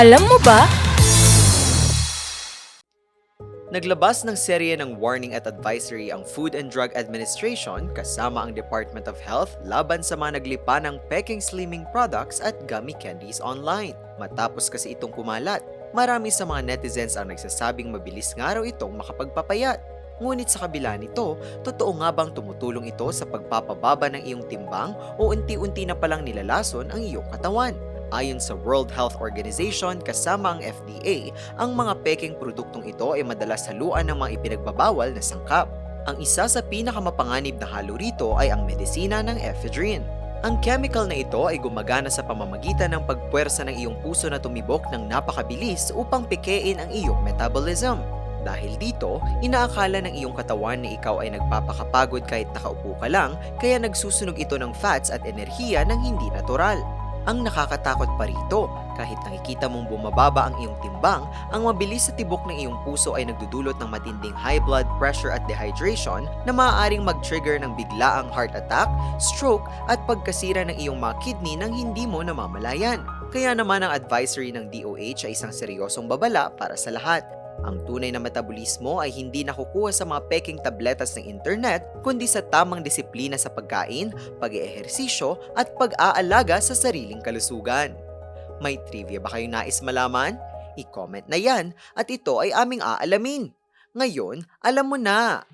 Alam mo ba? Naglabas ng serye ng warning at advisory ang Food and Drug Administration kasama ang Department of Health laban sa mga naglipa ng peking slimming products at gummy candies online. Matapos kasi itong kumalat, marami sa mga netizens ang nagsasabing mabilis nga raw itong makapagpapayat. Ngunit sa kabila nito, totoo nga bang tumutulong ito sa pagpapababa ng iyong timbang o unti-unti na palang nilalason ang iyong katawan? Ayon sa World Health Organization kasama ang FDA, ang mga peking produktong ito ay madalas haluan ng mga ipinagbabawal na sangkap. Ang isa sa pinakamapanganib na halo rito ay ang medisina ng ephedrine. Ang chemical na ito ay gumagana sa pamamagitan ng pagpuwersa ng iyong puso na tumibok ng napakabilis upang pikein ang iyong metabolism. Dahil dito, inaakala ng iyong katawan na ikaw ay nagpapakapagod kahit nakaupo ka lang, kaya nagsusunog ito ng fats at enerhiya ng hindi natural. Ang nakakatakot pa rito, kahit nakikita mong bumababa ang iyong timbang, ang mabilis sa tibok ng iyong puso ay nagdudulot ng matinding high blood pressure at dehydration na maaaring mag-trigger ng biglaang heart attack, stroke at pagkasira ng iyong mga kidney nang hindi mo namamalayan. Kaya naman ang advisory ng DOH ay isang seryosong babala para sa lahat. Ang tunay na metabolismo ay hindi nakukuha sa mga peking tabletas ng internet, kundi sa tamang disiplina sa pagkain, pag-eehersisyo at pag-aalaga sa sariling kalusugan. May trivia ba kayong nais malaman? I-comment na yan at ito ay aming aalamin. Ngayon, alam mo na!